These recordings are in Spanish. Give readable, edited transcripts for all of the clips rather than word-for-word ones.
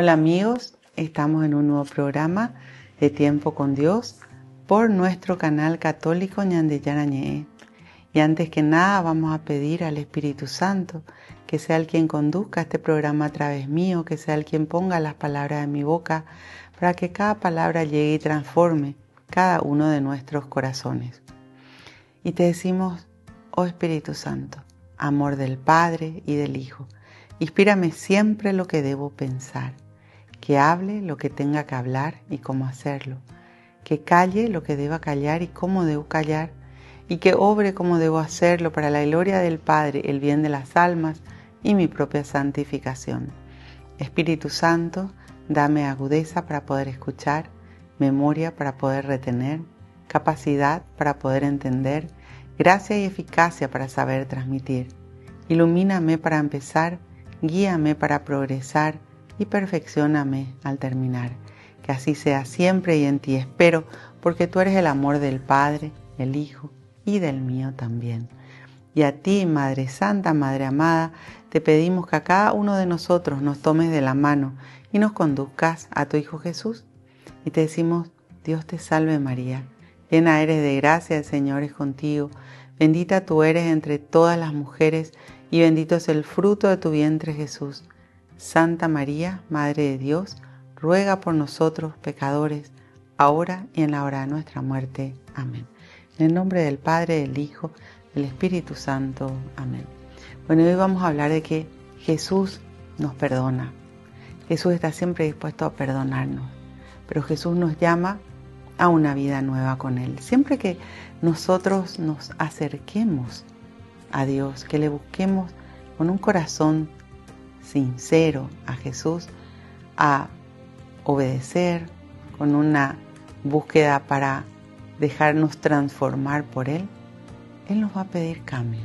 Hola amigos, estamos en un nuevo programa de Tiempo con Dios por nuestro canal católico Ñandeyarañe. Y antes que nada vamos a pedir al Espíritu Santo que sea el quien conduzca este programa a través mío, que sea el quien ponga las palabras en mi boca para que cada palabra llegue y transforme cada uno de nuestros corazones. Y te decimos, oh Espíritu Santo, amor del Padre y del Hijo, inspírame siempre lo que debo pensar, que hable lo que tenga que hablar y cómo hacerlo, que calle lo que deba callar y cómo debo callar, y que obre como debo hacerlo para la gloria del Padre, el bien de las almas y mi propia santificación. Espíritu Santo, dame agudeza para poder escuchar, memoria para poder retener, capacidad para poder entender, gracia y eficacia para saber transmitir. Ilumíname para empezar, guíame para progresar y perfeccióname al terminar. Que así sea siempre y en ti espero, porque tú eres el amor del Padre, el Hijo y del mío también. Y a ti, Madre Santa, Madre amada, te pedimos que a cada uno de nosotros nos tomes de la mano y nos conduzcas a tu Hijo Jesús. Y te decimos, Dios te salve María, llena eres de gracia, el Señor es contigo. Bendita tú eres entre todas las mujeres y bendito es el fruto de tu vientre Jesús. Santa María, Madre de Dios, ruega por nosotros pecadores, ahora y en la hora de nuestra muerte. Amén. En el nombre del Padre, del Hijo, del Espíritu Santo. Amén. Bueno, hoy vamos a hablar de que Jesús nos perdona. Jesús está siempre dispuesto a perdonarnos, pero Jesús nos llama a una vida nueva con Él. Siempre que nosotros nos acerquemos a Dios, que le busquemos con un corazón sincero a Jesús, a obedecer, con una búsqueda para dejarnos transformar por Él, Él nos va a pedir cambio.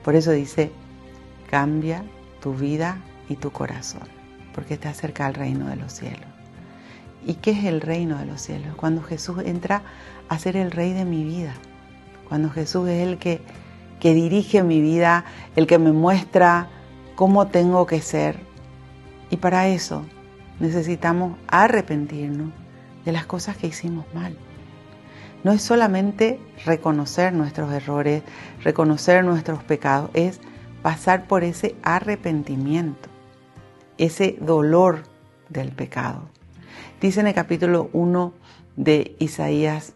Por eso dice, cambia tu vida y tu corazón, porque está cerca del reino de los cielos. ¿Y qué es el reino de los cielos? Cuando Jesús entra a ser el rey de mi vida, cuando Jesús es el que dirige mi vida, el que me muestra cómo tengo que ser. Y para eso necesitamos arrepentirnos de las cosas que hicimos mal. No es solamente reconocer nuestros errores, reconocer nuestros pecados, es pasar por ese arrepentimiento, ese dolor del pecado. Dice en el capítulo 1 de Isaías,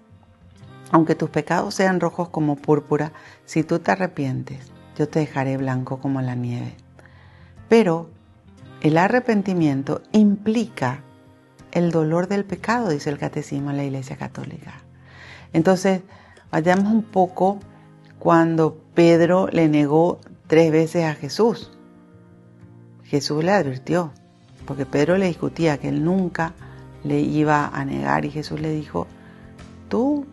aunque tus pecados sean rojos como púrpura, si tú te arrepientes, yo te dejaré blanco como la nieve. Pero el arrepentimiento implica el dolor del pecado, dice el Catecismo de la Iglesia Católica. Entonces, vayamos un poco cuando Pedro le negó 3 veces a Jesús. Jesús le advirtió, porque Pedro le discutía que él nunca le iba a negar y Jesús le dijo, tú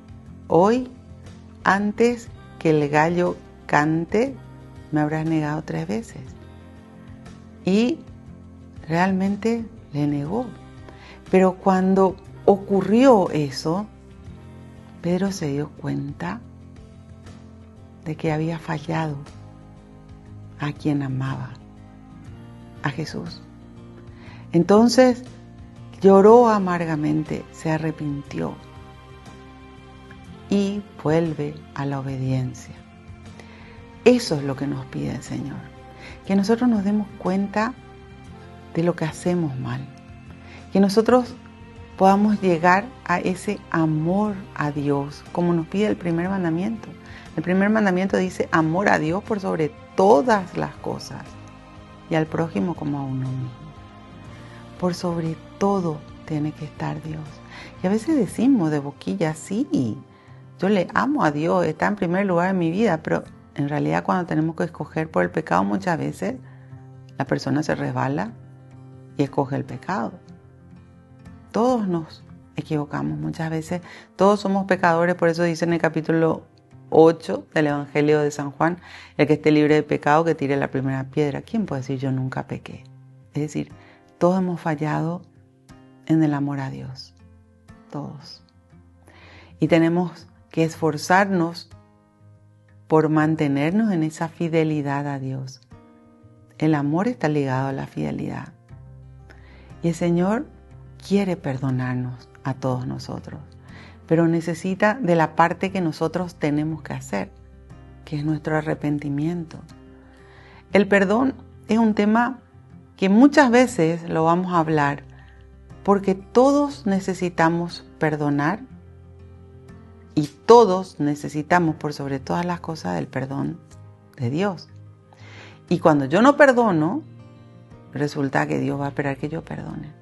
hoy, antes que el gallo cante, me habrás negado 3 veces. Y realmente le negó. Pero cuando ocurrió eso, Pedro se dio cuenta de que había fallado a quien amaba, a Jesús. Entonces lloró amargamente, se arrepintió y vuelve a la obediencia. Eso es lo que nos pide el Señor, que nosotros nos demos cuenta de lo que hacemos mal, que nosotros podamos llegar a ese amor a Dios, como nos pide el primer mandamiento. El primer mandamiento dice amor a Dios por sobre todas las cosas y al prójimo como a uno mismo. Por sobre todo tiene que estar Dios. Y a veces decimos de boquilla, sí, yo le amo a Dios, está en primer lugar en mi vida, pero en realidad cuando tenemos que escoger por el pecado muchas veces la persona se resbala y escoge el pecado. Todos nos equivocamos muchas veces, todos somos pecadores, por eso dice en el capítulo 8 del Evangelio de San Juan, el que esté libre de pecado que tire la primera piedra. ¿Quién puede decir yo nunca pequé? Es decir, todos hemos fallado en el amor a Dios, todos. Y tenemos que esforzarnos por mantenernos en esa fidelidad a Dios. El amor está ligado a la fidelidad. Y el Señor quiere perdonarnos a todos nosotros, pero necesita de la parte que nosotros tenemos que hacer, que es nuestro arrepentimiento. El perdón es un tema que muchas veces lo vamos a hablar porque todos necesitamos perdonar y todos necesitamos, por sobre todas las cosas, el perdón de Dios. Y cuando yo no perdono, resulta que Dios va a esperar que yo perdone.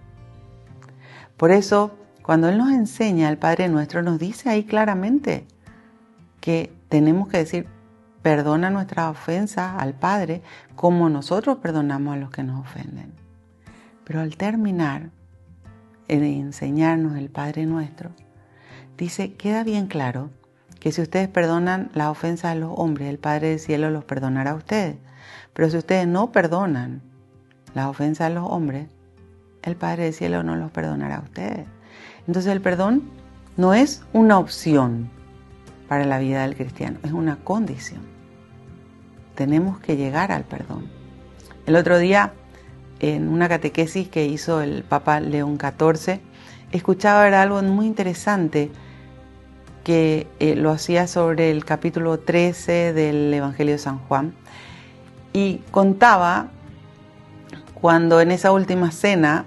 Por eso, cuando Él nos enseña el Padre Nuestro, nos dice ahí claramente que tenemos que decir, perdona nuestras ofensas al Padre como nosotros perdonamos a los que nos ofenden. Pero al terminar de enseñarnos el Padre Nuestro, dice, queda bien claro que si ustedes perdonan las ofensas de los hombres, el Padre del Cielo los perdonará a ustedes. Pero si ustedes no perdonan las ofensas de los hombres, el Padre del Cielo no los perdonará a ustedes. Entonces el perdón no es una opción para la vida del cristiano, es una condición. Tenemos que llegar al perdón. El otro día, en una catequesis que hizo el Papa León XIV, escuchaba algo muy interesante que lo hacía sobre el capítulo 13 del Evangelio de San Juan, y contaba cuando en esa última cena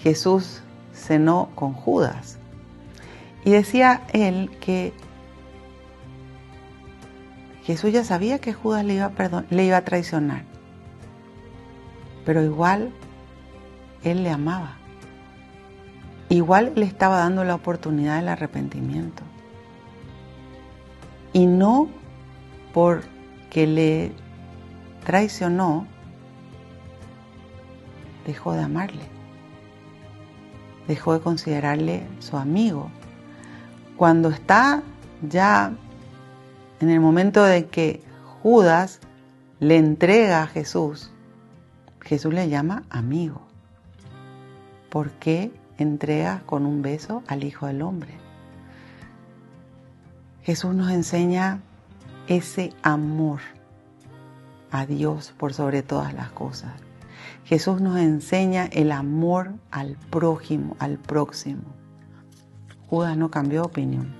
Jesús cenó con Judas. Y decía él que Jesús ya sabía que Judas le iba a traicionar, pero igual él le amaba. Igual le estaba dando la oportunidad del arrepentimiento. Y no porque le traicionó, dejó de amarle. Dejó de considerarle su amigo. Cuando está ya en el momento de que Judas le entrega a Jesús, Jesús le llama amigo. ¿Por qué entrega con un beso al Hijo del Hombre? Jesús nos enseña ese amor a Dios por sobre todas las cosas. Jesús nos enseña el amor al prójimo, al próximo. Judas no cambió de opinión.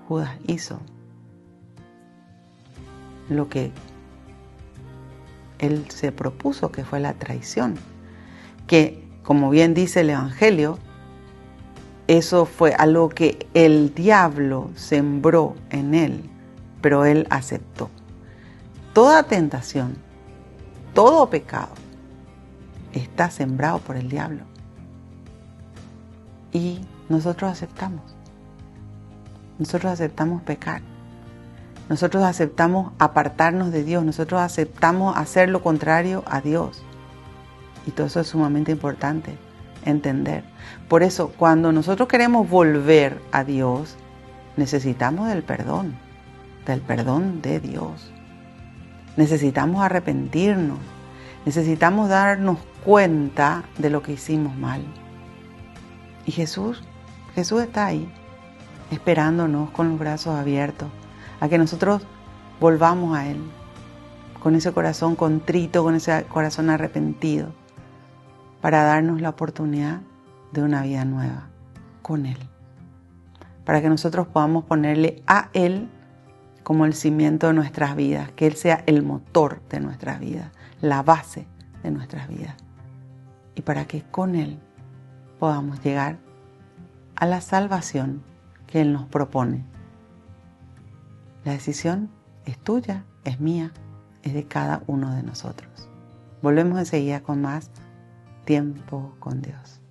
Judas hizo lo que él se propuso, que fue la traición. Que, como bien dice el Evangelio, eso fue algo que el diablo sembró en él, pero él aceptó. Toda tentación, todo pecado, está sembrado por el diablo. Y nosotros aceptamos. Nosotros aceptamos pecar. Nosotros aceptamos apartarnos de Dios. Nosotros aceptamos hacer lo contrario a Dios. Y todo eso es sumamente importante entender. Por eso, cuando nosotros queremos volver a Dios, necesitamos del perdón de Dios. Necesitamos arrepentirnos. Necesitamos darnos cuenta de lo que hicimos mal. Y Jesús está ahí, esperándonos con los brazos abiertos, a que nosotros volvamos a Él, con ese corazón contrito, con ese corazón arrepentido, para darnos la oportunidad de una vida nueva con Él. Para que nosotros podamos ponerle a Él como el cimiento de nuestras vidas, que Él sea el motor de nuestras vidas, la base de nuestras vidas. Y para que con Él podamos llegar a la salvación que Él nos propone. La decisión es tuya, es mía, es de cada uno de nosotros. Volvemos enseguida con más Tiempo con Dios.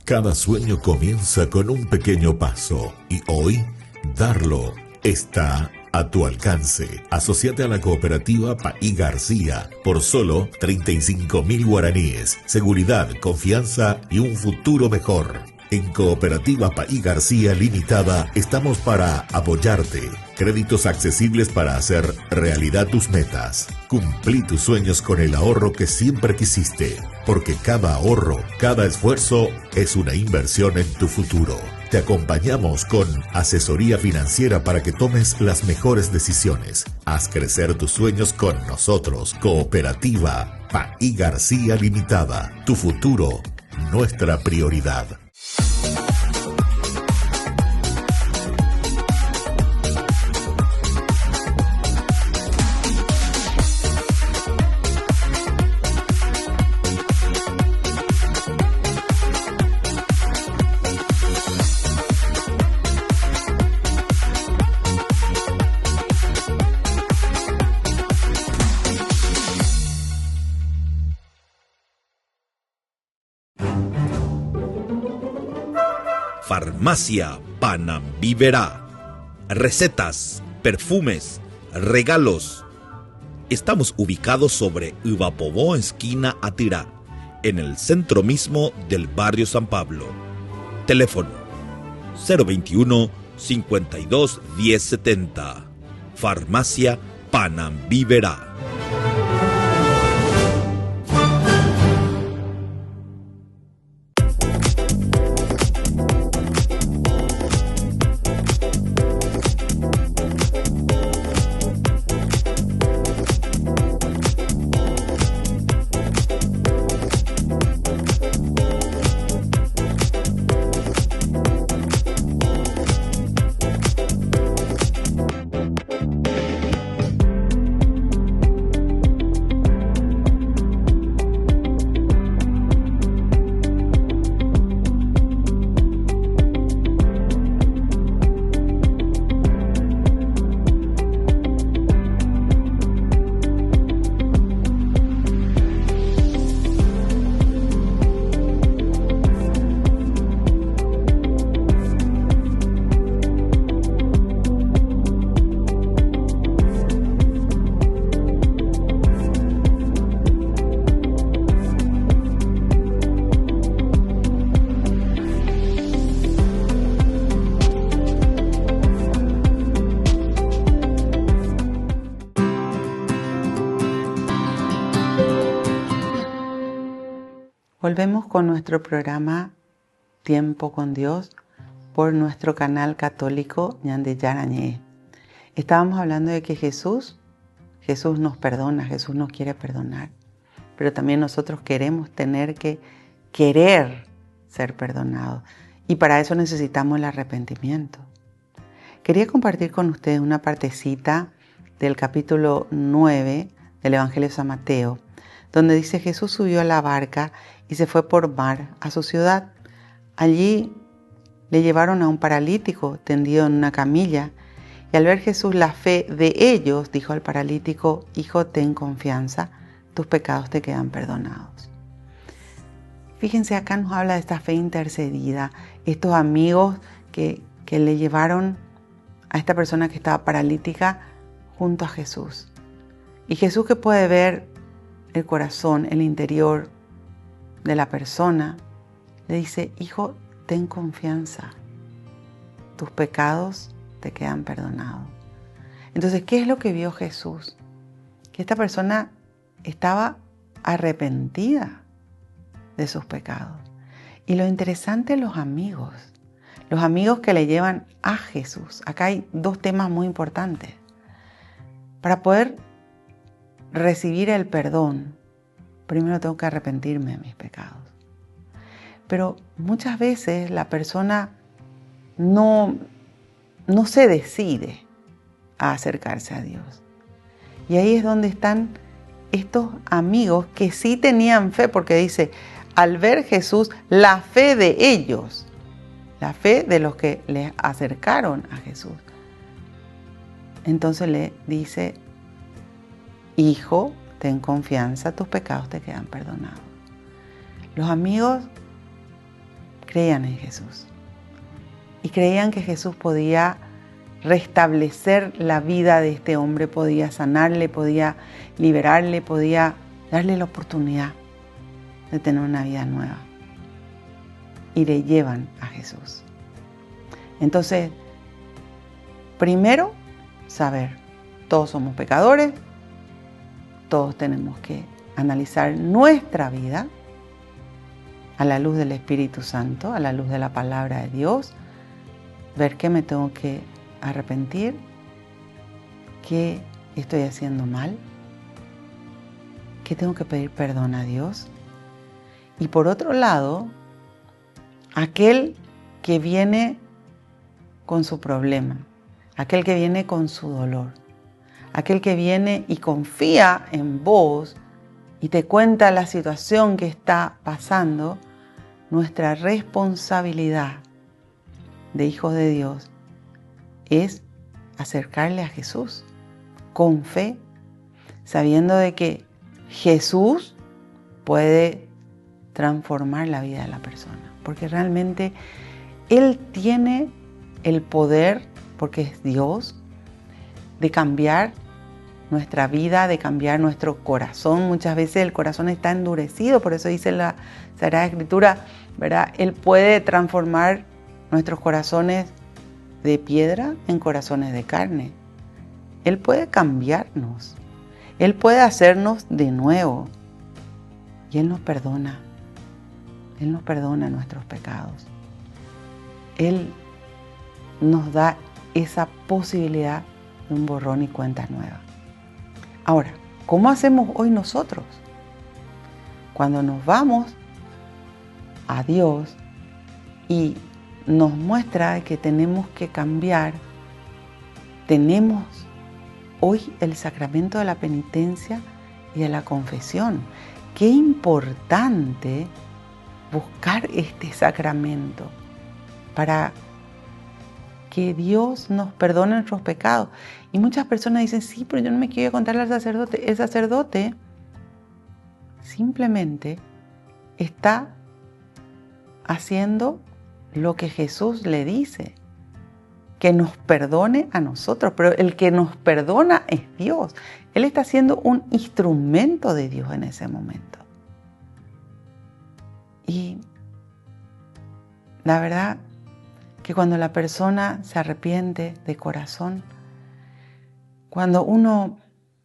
Cada sueño comienza con un pequeño paso y hoy Darlo está a tu alcance. Asociate a la cooperativa Paí García por solo 35.000 guaraníes. Seguridad, confianza y un futuro mejor. En Cooperativa Paí García Limitada estamos para apoyarte. Créditos accesibles para hacer realidad tus metas. Cumplí tus sueños con el ahorro que siempre quisiste, porque cada ahorro, cada esfuerzo es una inversión en tu futuro. Te acompañamos con asesoría financiera para que tomes las mejores decisiones. Haz crecer tus sueños con nosotros. Cooperativa Paí García Limitada. Tu futuro, nuestra prioridad. Farmacia Panambiverá. Recetas, perfumes, regalos. Estamos ubicados sobre Ivapobó, esquina Atirá, en el centro mismo del barrio San Pablo. Teléfono 021 52 1070. Farmacia Panambiverá. Volvemos con nuestro programa Tiempo con Dios por nuestro canal católico Ñande Yarañé. Estábamos hablando de que Jesús nos perdona, Jesús nos quiere perdonar, pero también nosotros queremos tener que querer ser perdonados y para eso necesitamos el arrepentimiento. Quería compartir con ustedes una partecita del capítulo 9 del Evangelio de San Mateo, donde dice: Jesús subió a la barca y se fue por mar a su ciudad. Allí le llevaron a un paralítico tendido en una camilla, y al ver Jesús la fe de ellos, dijo al paralítico: Hijo, ten confianza, tus pecados te quedan perdonados. Fíjense, acá nos habla de esta fe intercedida, estos amigos que le llevaron a esta persona que estaba paralítica junto a Jesús. Y Jesús, que puede ver el corazón, el interior de la persona, le dice: Hijo, ten confianza, tus pecados te quedan perdonados. Entonces, ¿qué es lo que vio Jesús? Que esta persona estaba arrepentida de sus pecados. Y lo interesante, los amigos que le llevan a Jesús. Acá hay dos temas muy importantes. Para poder recibir el perdón, primero tengo que arrepentirme de mis pecados. Pero muchas veces la persona no se decide a acercarse a Dios. Y ahí es donde están estos amigos que sí tenían fe, porque dice: al ver Jesús, la fe de ellos, la fe de los que le acercaron a Jesús. Entonces le dice: Hijo, ten confianza, tus pecados te quedan perdonados. Los amigos creían en Jesús y creían que Jesús podía restablecer la vida de este hombre, podía sanarle, podía liberarle, podía darle la oportunidad de tener una vida nueva. Y le llevan a Jesús. Entonces, primero, saber, todos somos pecadores, todos tenemos que analizar nuestra vida a la luz del Espíritu Santo, a la luz de la palabra de Dios, ver qué me tengo que arrepentir, qué estoy haciendo mal, qué tengo que pedir perdón a Dios. Y por otro lado, aquel que viene con su problema, aquel que viene con su dolor, aquel que viene y confía en vos y te cuenta la situación que está pasando, nuestra responsabilidad de hijos de Dios es acercarle a Jesús con fe, sabiendo de que Jesús puede transformar la vida de la persona, porque realmente Él tiene el poder, porque es Dios, de cambiar nuestra vida, de cambiar nuestro corazón. Muchas veces el corazón está endurecido, por eso dice la Sagrada Escritura, ¿verdad? Él puede transformar nuestros corazones de piedra en corazones de carne. Él puede cambiarnos. Él puede hacernos de nuevo. Y Él nos perdona. Él nos perdona nuestros pecados. Él nos da esa posibilidad de un borrón y cuenta nueva. Ahora, ¿cómo hacemos hoy nosotros? Cuando nos vamos a Dios y nos muestra que tenemos que cambiar, tenemos hoy el sacramento de la penitencia y de la confesión. Qué importante buscar este sacramento para que Dios nos perdone nuestros pecados. Y muchas personas dicen, sí, pero yo no me quiero contarle al sacerdote. El sacerdote simplemente está haciendo lo que Jesús le dice, que nos perdone a nosotros, pero el que nos perdona es Dios. Él está siendo un instrumento de Dios en ese momento. Y la verdad que cuando la persona se arrepiente de corazón, cuando uno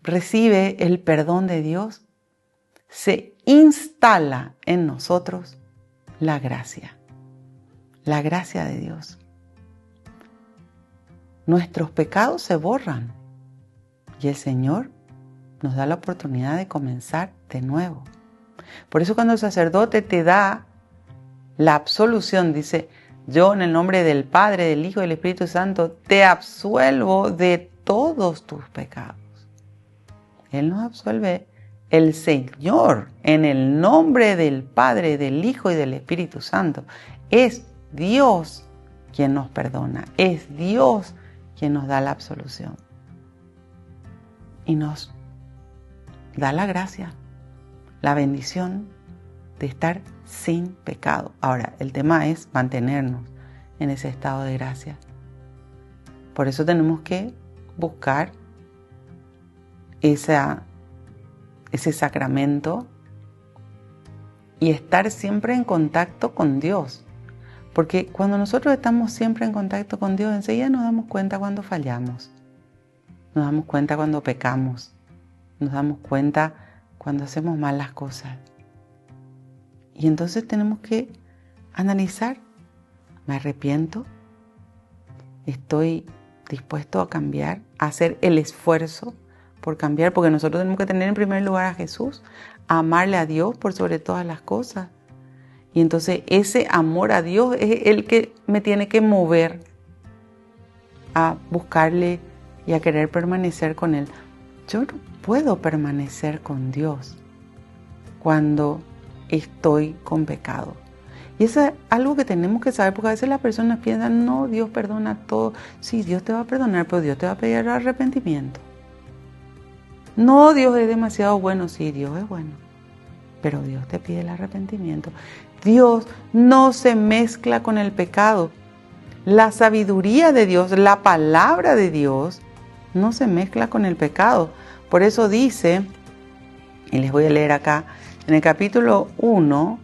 recibe el perdón de Dios, se instala en nosotros la gracia de Dios. Nuestros pecados se borran y el Señor nos da la oportunidad de comenzar de nuevo. Por eso cuando el sacerdote te da la absolución, dice, yo en el nombre del Padre, del Hijo y del Espíritu Santo te absuelvo de todos tus pecados. Él nos absuelve. El Señor, en el nombre del Padre, del Hijo y del Espíritu Santo, es Dios quien nos perdona, es Dios quien nos da la absolución y nos da la gracia, la bendición de estar sin pecado. Ahora, el tema es mantenernos en ese estado de gracia. Por eso tenemos que buscar ese sacramento y estar siempre en contacto con Dios. Porque cuando nosotros estamos siempre en contacto con Dios, enseguida nos damos cuenta cuando fallamos. Nos damos cuenta cuando pecamos. Nos damos cuenta cuando hacemos mal las cosas. Y entonces tenemos que analizar. ¿Me arrepiento? ¿Estoy dispuesto a cambiar? ¿A hacer el esfuerzo por cambiar? Porque nosotros tenemos que tener en primer lugar a Jesús, a amarle a Dios por sobre todas las cosas. Y entonces ese amor a Dios es el que me tiene que mover a buscarle y a querer permanecer con Él. Yo no puedo permanecer con Dios cuando estoy con pecado. Y eso es algo que tenemos que saber, porque a veces las personas piensan, no, Dios perdona todo. Sí, Dios te va a perdonar, pero Dios te va a pedir arrepentimiento. No, Dios es demasiado bueno. Sí, Dios es bueno, pero Dios te pide el arrepentimiento. Dios no se mezcla con el pecado. La sabiduría de Dios, la palabra de Dios, no se mezcla con el pecado. Por eso dice, y les voy a leer acá, en el capítulo 1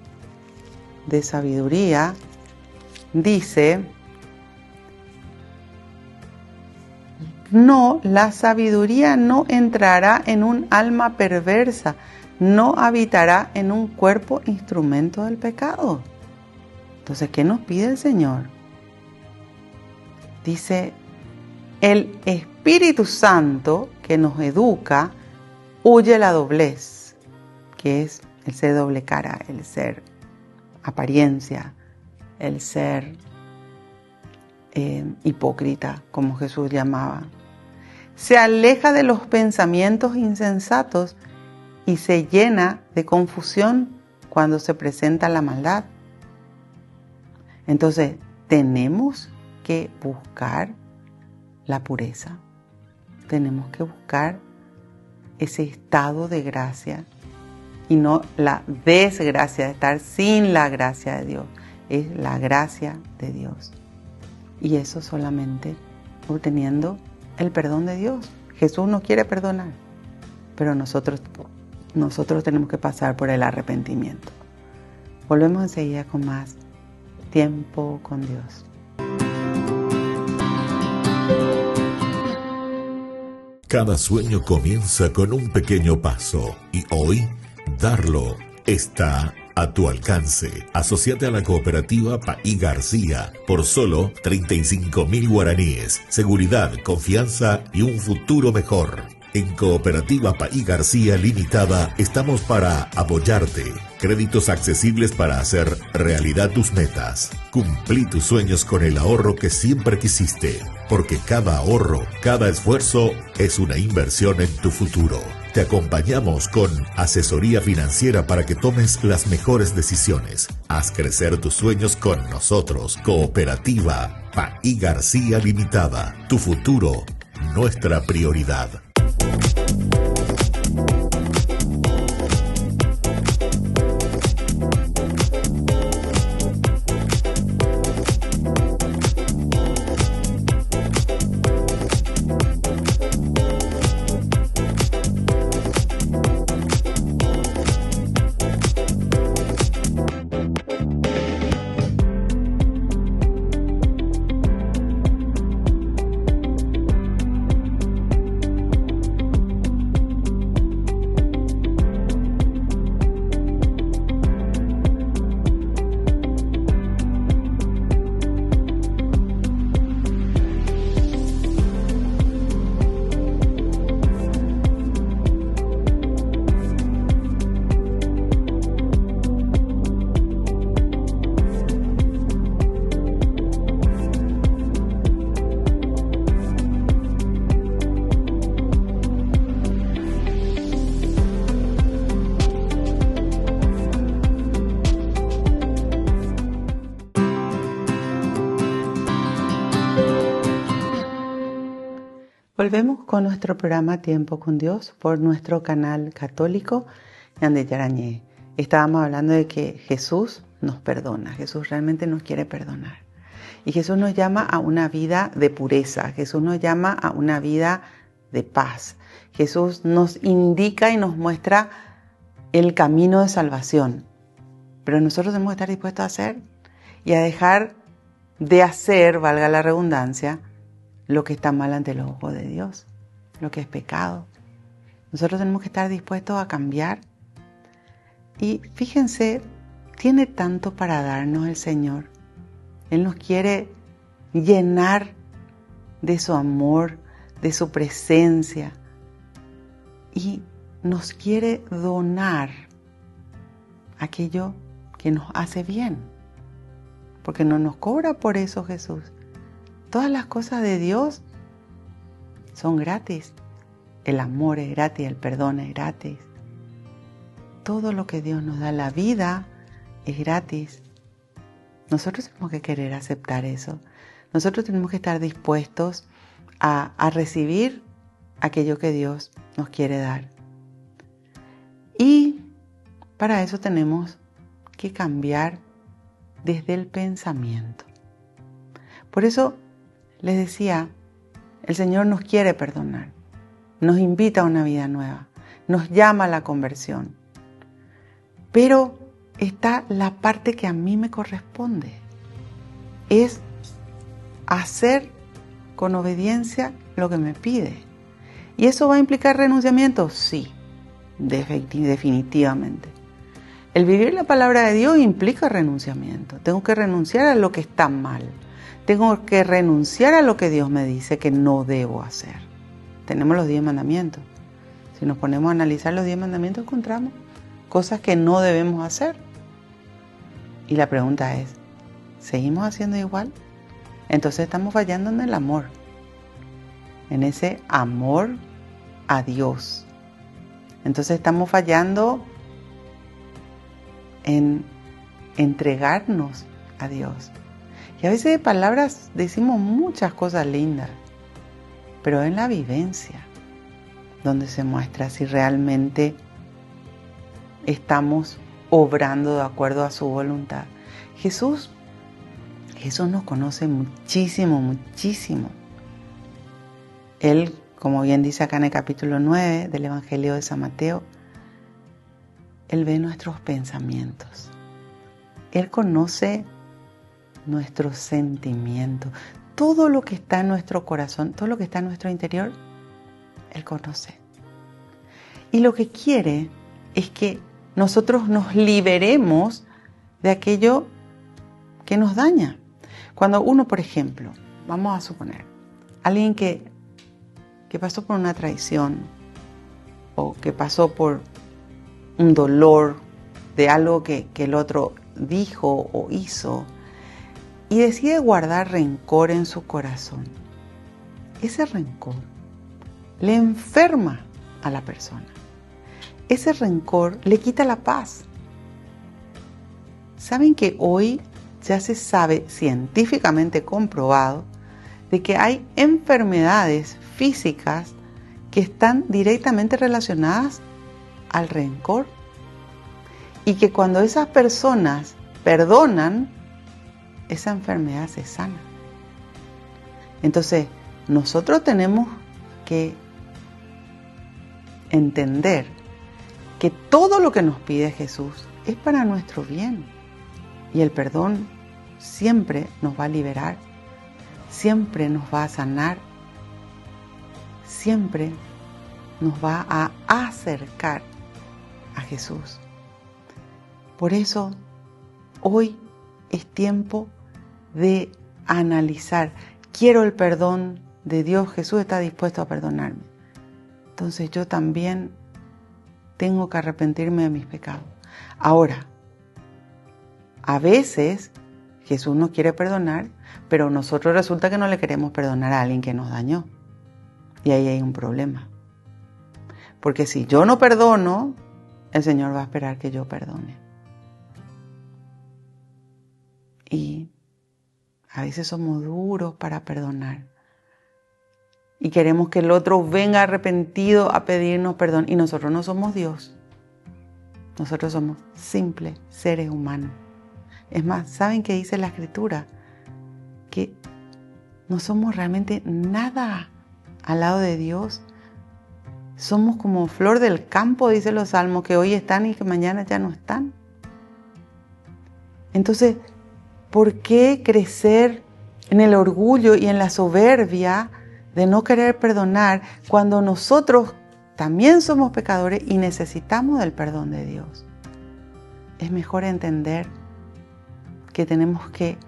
de sabiduría, dice, no, la sabiduría no entrará en un alma perversa, no habitará en un cuerpo instrumento del pecado. Entonces, ¿qué nos pide el Señor? Dice, el Espíritu Santo que nos educa, huye la doblez, que es el ser doble cara, el ser apariencia, el ser hipócrita, como Jesús llamaba. Se aleja de los pensamientos insensatos y se llena de confusión cuando se presenta la maldad. Entonces, tenemos que buscar la pureza. Tenemos que buscar ese estado de gracia y no la desgracia de estar sin la gracia de Dios. Es la gracia de Dios. Y eso solamente obteniendo el perdón de Dios. Jesús nos quiere perdonar, pero nosotros tenemos que pasar por el arrepentimiento. Volvemos enseguida con más tiempo con Dios. Cada sueño comienza con un pequeño paso y hoy darlo está a tu alcance. Asociate a la cooperativa Paí García por solo 35.000 guaraníes. Seguridad, confianza y un futuro mejor. En Cooperativa Paí García Limitada estamos para apoyarte. Créditos accesibles para hacer realidad tus metas. Cumplí tus sueños con el ahorro que siempre quisiste, porque cada ahorro, cada esfuerzo es una inversión en tu futuro. Te acompañamos con asesoría financiera para que tomes las mejores decisiones. Haz crecer tus sueños con nosotros. Cooperativa Paí García Limitada. Tu futuro, nuestra prioridad. Volvemos con nuestro programa Tiempo con Dios por nuestro canal católico Ñande Yarañé. Estábamos hablando de que Jesús nos perdona, Jesús realmente nos quiere perdonar. Y Jesús nos llama a una vida de pureza, Jesús nos llama a una vida de paz. Jesús nos indica y nos muestra el camino de salvación. Pero nosotros tenemos que estar dispuestos a hacer y a dejar de hacer, valga la redundancia, lo que está mal ante los ojos de Dios, lo que es pecado. Nosotros tenemos que estar dispuestos a cambiar. Y fíjense, tiene tanto para darnos el Señor. Él nos quiere llenar de su amor, de su presencia. Y nos quiere donar aquello que nos hace bien. Porque no nos cobra por eso Jesús. Todas las cosas de Dios son gratis. El amor es gratis, el perdón es gratis. Todo lo que Dios nos da, la vida, es gratis. Nosotros tenemos que querer aceptar eso. Nosotros tenemos que estar dispuestos a recibir aquello que Dios nos quiere dar. Y para eso tenemos que cambiar desde el pensamiento. Por eso les decía, el Señor nos quiere perdonar, nos invita a una vida nueva, nos llama a la conversión. Pero está la parte que a mí me corresponde, es hacer con obediencia lo que me pide. ¿Y eso va a implicar renunciamiento? Sí, definitivamente. El vivir la palabra de Dios implica renunciamiento. Tengo que renunciar a lo que está mal. Tengo que renunciar a lo que Dios me dice que no debo hacer. Tenemos los 10 mandamientos. Si nos ponemos a analizar los 10 mandamientos, encontramos cosas que no debemos hacer. Y la pregunta es, ¿seguimos haciendo igual? Entonces estamos fallando en el amor. En ese amor a Dios. Entonces estamos fallando en entregarnos a Dios. Y a veces de palabras decimos muchas cosas lindas, pero en la vivencia donde se muestra si realmente estamos obrando de acuerdo a su voluntad. Jesús nos conoce muchísimo, muchísimo. Él, como bien dice acá en el capítulo 9 del Evangelio de San Mateo, Él ve nuestros pensamientos. Él conoce nuestros sentimientos. Todo lo que está en nuestro corazón, todo lo que está en nuestro interior, Él conoce. Y lo que quiere es que nosotros nos liberemos de aquello que nos daña. Cuando uno, por ejemplo, vamos a suponer, alguien que pasó por una traición o que pasó por un dolor de algo que el otro dijo o hizo y decide guardar rencor en su corazón, ese rencor le enferma a la persona. Ese rencor le quita la paz. ¿Saben que hoy ya se sabe científicamente comprobado de que hay enfermedades físicas que están directamente relacionadas al rencor? Y que cuando esas personas perdonan, esa enfermedad se sana. Entonces, nosotros tenemos que entender que todo lo que nos pide Jesús es para nuestro bien. Y el perdón siempre nos va a liberar, siempre nos va a sanar, siempre nos va a acercar a Jesús. Por eso, hoy es tiempo de analizar. Quiero el perdón de Dios. Jesús está dispuesto a perdonarme. Entonces yo también tengo que arrepentirme de mis pecados. Ahora, a veces Jesús nos quiere perdonar, pero nosotros resulta que no le queremos perdonar a alguien que nos dañó. Y ahí hay un problema. Porque si yo no perdono, el Señor va a esperar que yo perdone. Y a veces somos duros para perdonar. Y queremos que el otro venga arrepentido a pedirnos perdón. Y nosotros no somos Dios. Nosotros somos simples seres humanos. Es más, ¿saben qué dice la Escritura? Que no somos realmente nada al lado de Dios. Somos como flor del campo, dicen los salmos, que hoy están y que mañana ya no están. Entonces, ¿por qué crecer en el orgullo y en la soberbia de no querer perdonar cuando nosotros también somos pecadores y necesitamos del perdón de Dios? Es mejor entender que tenemos que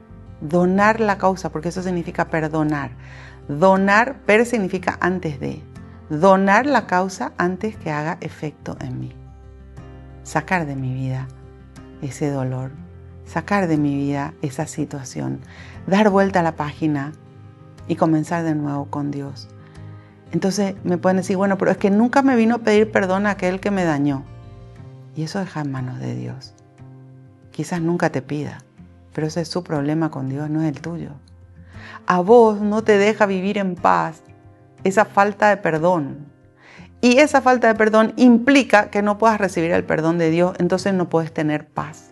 donar la causa, porque eso significa perdonar. Donar, per significa antes de. Donar la causa antes que haga efecto en mí. Sacar de mi vida ese dolor. Sacar de mi vida esa situación. Dar vuelta a la página y comenzar de nuevo con Dios. Entonces me pueden decir, bueno, pero es que nunca me vino a pedir perdón a aquel que me dañó. Y eso deja en manos de Dios. Quizás nunca te pida, pero ese es su problema con Dios, no es el tuyo. A vos no te deja vivir en paz esa falta de perdón. Y esa falta de perdón implica que no puedas recibir el perdón de Dios, entonces no puedes tener paz.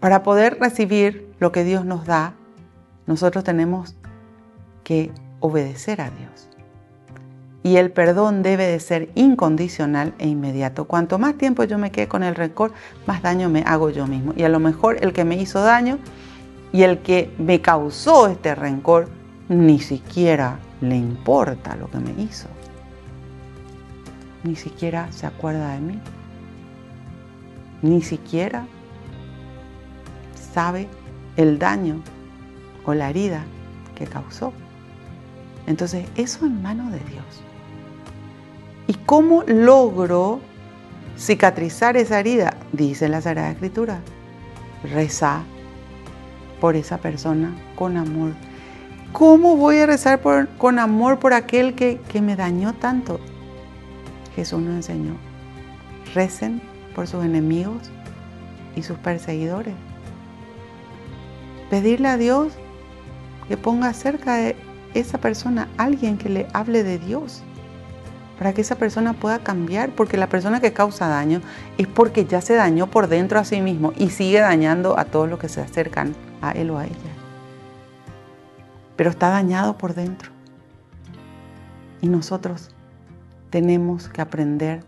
Para poder recibir lo que Dios nos da, nosotros tenemos que obedecer a Dios. Y el perdón debe de ser incondicional e inmediato. Cuanto más tiempo yo me quede con el rencor, más daño me hago yo mismo. Y a lo mejor el que me hizo daño y el que me causó este rencor, ni siquiera le importa lo que me hizo. Ni siquiera se acuerda de mí. Ni siquiera sabe el daño o la herida que causó. Entonces, eso en manos de Dios. ¿Y cómo logro cicatrizar esa herida? Dice la Sagrada Escritura. Reza por esa persona con amor. ¿Cómo voy a rezar con amor por aquel que me dañó tanto? Jesús nos enseñó. Recen por sus enemigos y sus perseguidores. Pedirle a Dios que ponga cerca de esa persona alguien que le hable de Dios, para que esa persona pueda cambiar, porque la persona que causa daño es porque ya se dañó por dentro a sí mismo y sigue dañando a todos los que se acercan a él o a ella. Pero está dañado por dentro. Y nosotros tenemos que aprender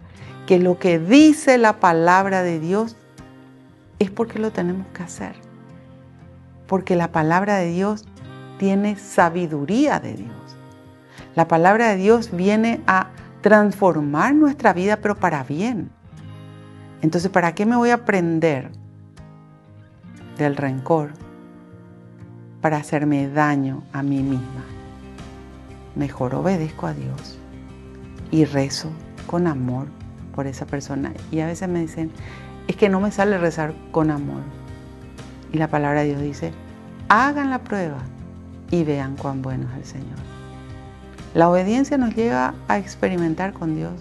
que lo que dice la palabra de Dios es porque lo tenemos que hacer. Porque la palabra de Dios tiene sabiduría de Dios. La palabra de Dios viene a transformar nuestra vida, pero para bien. Entonces, ¿para qué me voy a prender del rencor? Para hacerme daño a mí misma. Mejor obedezco a Dios y rezo con amor por esa persona. Y a veces me dicen, es que no me sale rezar con amor. Y la palabra de Dios dice, hagan la prueba y vean cuán bueno es el Señor. La obediencia nos lleva a experimentar con Dios.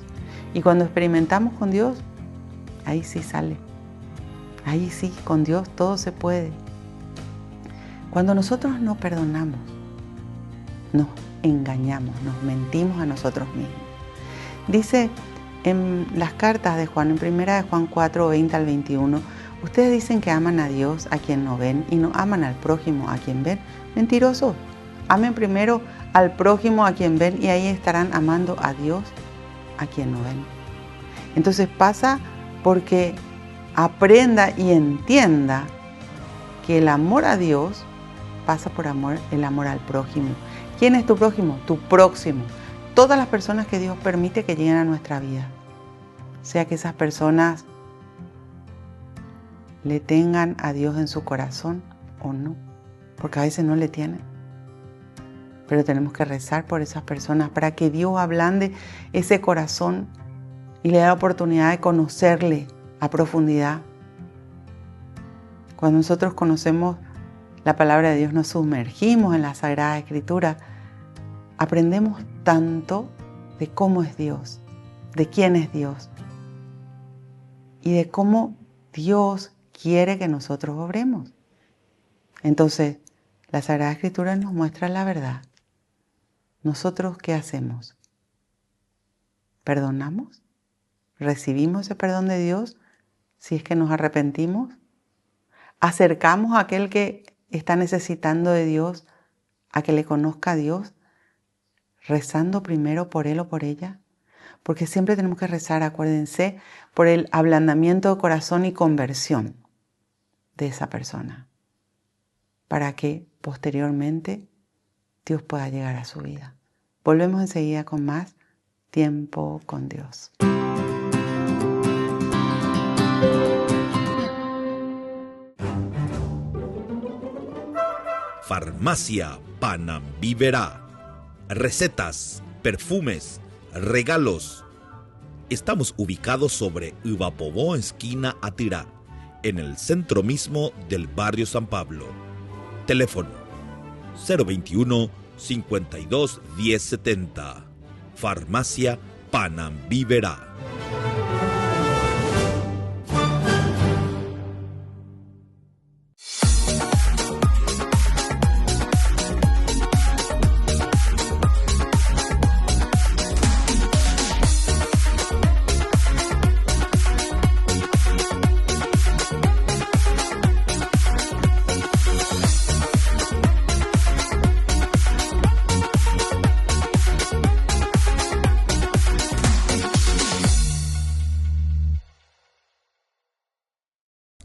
Y cuando experimentamos con Dios, ahí sí sale. Ahí sí, con Dios todo se puede. Cuando nosotros no perdonamos, nos engañamos, nos mentimos a nosotros mismos. Dice en las cartas de Juan, en 1 de Juan 4, 20 al 21, ustedes dicen que aman a Dios a quien no ven y no aman al prójimo a quien ven. Mentirosos. Amen primero al prójimo a quien ven y ahí estarán amando a Dios a quien no ven. Entonces pasa porque aprenda y entienda que el amor a Dios pasa por el amor al prójimo. ¿Quién es tu prójimo? Tu próximo. Todas las personas que Dios permite que lleguen a nuestra vida. Sea que esas personas le tengan a Dios en su corazón o no. Porque a veces no le tienen. Pero tenemos que rezar por esas personas para que Dios ablande ese corazón y le dé la oportunidad de conocerle a profundidad. Cuando nosotros conocemos la palabra de Dios, nos sumergimos en la Sagrada Escritura, aprendemos tanto de cómo es Dios, de quién es Dios y de cómo Dios quiere que nosotros obremos. Entonces, la Sagrada Escritura nos muestra la verdad. ¿Nosotros qué hacemos? ¿Perdonamos? ¿Recibimos ese perdón de Dios si es que nos arrepentimos? ¿Acercamos a aquel que está necesitando de Dios a que le conozca a Dios, rezando primero por él o por ella? Porque siempre tenemos que rezar, acuérdense, por el ablandamiento de corazón y conversión de esa persona, para que posteriormente Dios pueda llegar a su vida. Volvemos enseguida con más Tiempo con Dios. Farmacia Panambiverá. Recetas, perfumes, regalos. Estamos ubicados sobre Ivapobó, esquina Atirá, en el centro mismo del barrio San Pablo. Teléfono 021 52 1070. Farmacia Panambiverá.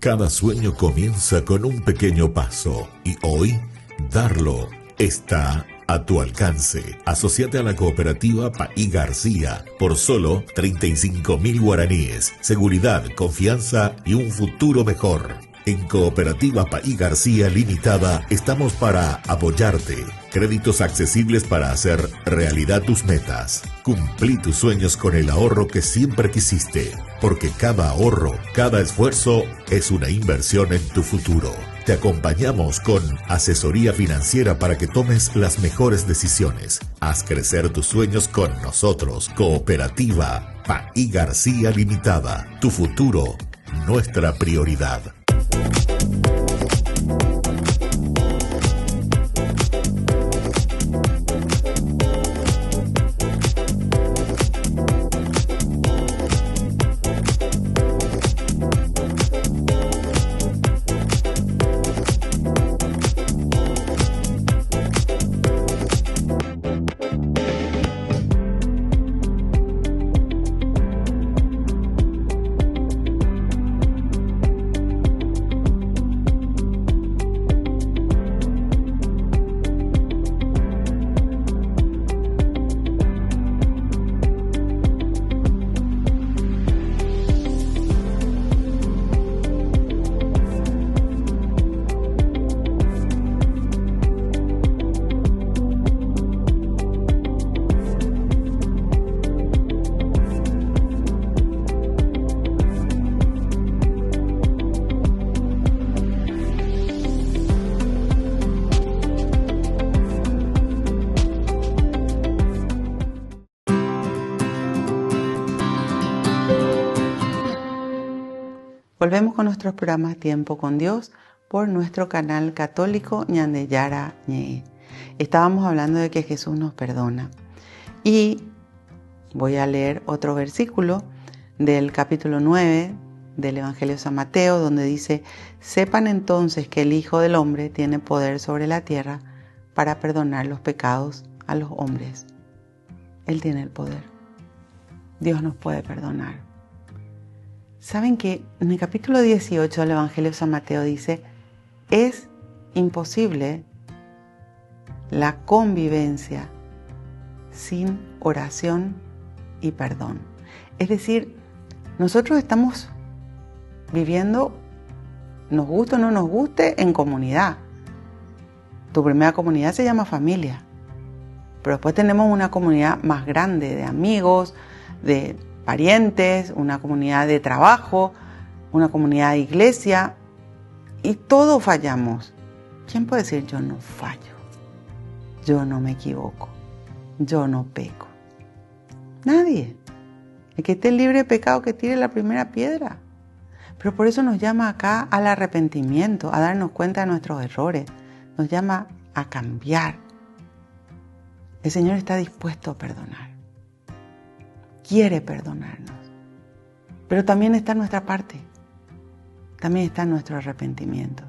Cada sueño comienza con un pequeño paso y hoy darlo está a tu alcance. Asociate a la cooperativa Paí García por solo 35.000 guaraníes. Seguridad, confianza y un futuro mejor. En Cooperativa Paí García Limitada estamos para apoyarte. Créditos accesibles para hacer realidad tus metas. Cumplí tus sueños con el ahorro que siempre quisiste, porque cada ahorro, cada esfuerzo es una inversión en tu futuro. Te acompañamos con asesoría financiera para que tomes las mejores decisiones. Haz crecer tus sueños con nosotros. Cooperativa Paí García Limitada. Tu futuro, nuestra prioridad. Volvemos con nuestros programas Tiempo con Dios por nuestro canal católico Ñande Yara Ñe. Estábamos hablando de que Jesús nos perdona. Y voy a leer otro versículo del capítulo 9 del Evangelio de San Mateo, donde dice: sepan entonces que el Hijo del Hombre tiene poder sobre la tierra para perdonar los pecados a los hombres. Él tiene el poder. Dios nos puede perdonar. ¿Saben que en el capítulo 18 del Evangelio de San Mateo dice: es imposible la convivencia sin oración y perdón? Es decir, nosotros estamos viviendo, nos guste o no nos guste, en comunidad. Tu primera comunidad se llama familia, pero después tenemos una comunidad más grande de amigos, de parientes, una comunidad de trabajo, una comunidad de iglesia, y todos fallamos. ¿Quién puede decir yo no fallo? Yo no me equivoco, yo no peco. Nadie. El que esté libre de pecado que tire la primera piedra. Pero por eso nos llama acá al arrepentimiento, a darnos cuenta de nuestros errores. Nos llama a cambiar. El Señor está dispuesto a perdonar. Quiere perdonarnos. Pero también está en nuestra parte. También está en nuestro arrepentimiento.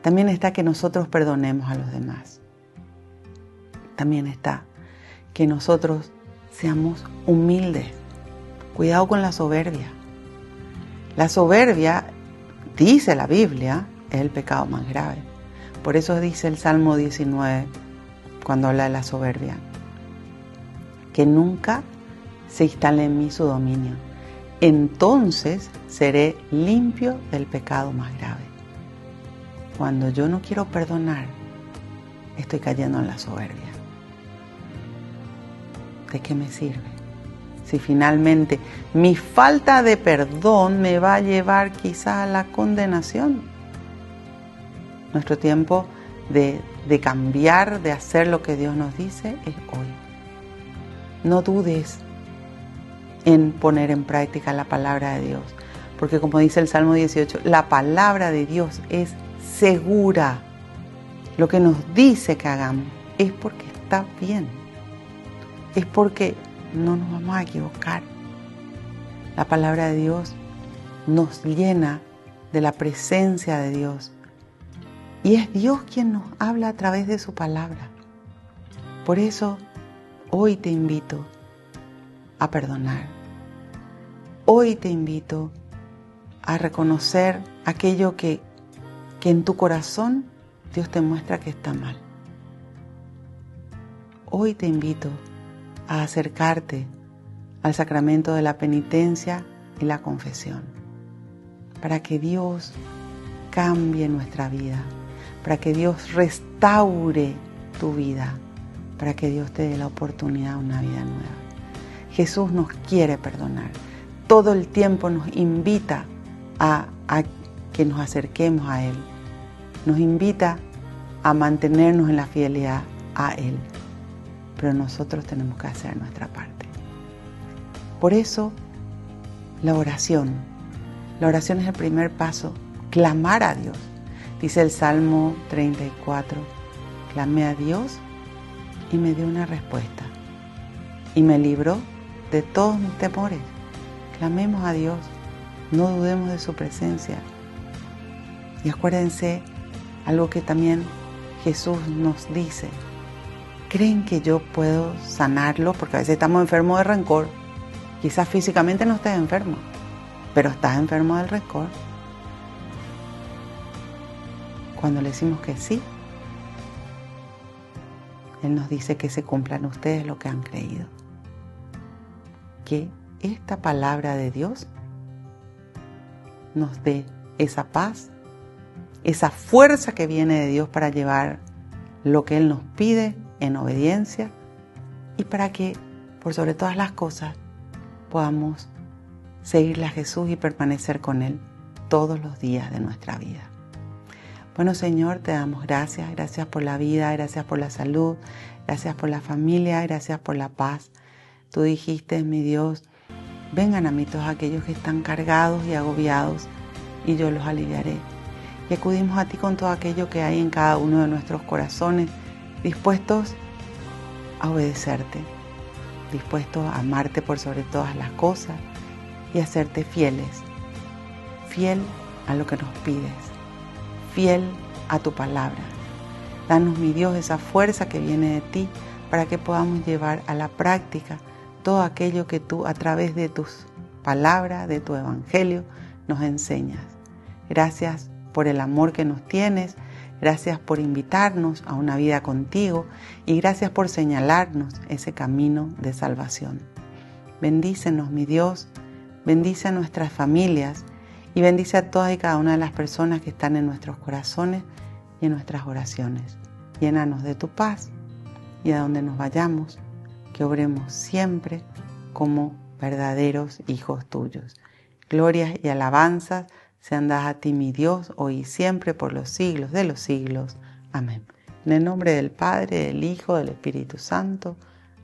También está que nosotros perdonemos a los demás. También está que nosotros seamos humildes. Cuidado con la soberbia. La soberbia, dice la Biblia, es el pecado más grave. Por eso dice el Salmo 19, cuando habla de la soberbia, que nunca se instale en mí su dominio. Entonces seré limpio del pecado más grave. Cuando yo no quiero perdonar, estoy cayendo en la soberbia. ¿De qué me sirve? Si finalmente mi falta de perdón me va a llevar quizá a la condenación. Nuestro tiempo de cambiar, de hacer lo que Dios nos dice, es hoy. No dudes en poner en práctica la palabra de Dios, porque como dice el Salmo 18, la palabra de Dios es segura. Lo que nos dice que hagamos es porque está bien, es porque no nos vamos a equivocar. La palabra de Dios nos llena de la presencia de Dios y es Dios quien nos habla a través de su palabra. Por eso hoy te invito a perdonar. Hoy te invito a reconocer aquello que en tu corazón Dios te muestra que está mal. Hoy te invito a acercarte al sacramento de la penitencia y la confesión, para que Dios cambie nuestra vida, para que Dios restaure tu vida, para que Dios te dé la oportunidad de una vida nueva. Jesús nos quiere perdonar. Todo el tiempo nos invita a que nos acerquemos a Él. Nos invita a mantenernos en la fidelidad a Él. Pero nosotros tenemos que hacer nuestra parte. Por eso, la oración es el primer paso. Clamar a Dios. Dice el Salmo 34, clamé a Dios y me dio una respuesta. Y me libró de todos mis temores. Clamemos a Dios, no dudemos de su presencia. Y acuérdense algo que también Jesús nos dice. ¿Creen que yo puedo sanarlo? Porque a veces estamos enfermos de rencor. Quizás físicamente no estés enfermo, pero estás enfermo del rencor. Cuando le decimos que sí, Él nos dice que se cumplan ustedes lo que han creído. Que esta palabra de Dios nos dé esa paz, esa fuerza que viene de Dios para llevar lo que Él nos pide en obediencia y para que, por sobre todas las cosas, podamos seguirle a Jesús y permanecer con Él todos los días de nuestra vida. Bueno, Señor, te damos gracias. Gracias por la vida, gracias por la salud, gracias por la familia, gracias por la paz. Tú dijiste, mi Dios, vengan a mí todos aquellos que están cargados y agobiados y yo los aliviaré. Y acudimos a ti con todo aquello que hay en cada uno de nuestros corazones, dispuestos a obedecerte, dispuestos a amarte por sobre todas las cosas y a serte fieles, fiel a lo que nos pides, fiel a tu palabra. Danos, mi Dios, esa fuerza que viene de ti para que podamos llevar a la práctica todo aquello que tú, a través de tus palabras, de tu evangelio, nos enseñas. Gracias por el amor que nos tienes, gracias por invitarnos a una vida contigo y gracias por señalarnos ese camino de salvación. Bendícenos, mi Dios, bendice a nuestras familias y bendice a todas y cada una de las personas que están en nuestros corazones y en nuestras oraciones. Llénanos de tu paz y a donde nos vayamos, que obremos siempre como verdaderos hijos tuyos. Glorias y alabanzas sean dadas a ti, mi Dios, hoy y siempre, por los siglos de los siglos. Amén. En el nombre del Padre, del Hijo, del Espíritu Santo.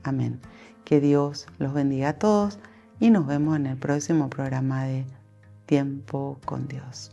Amén. Que Dios los bendiga a todos y nos vemos en el próximo programa de Tiempo con Dios.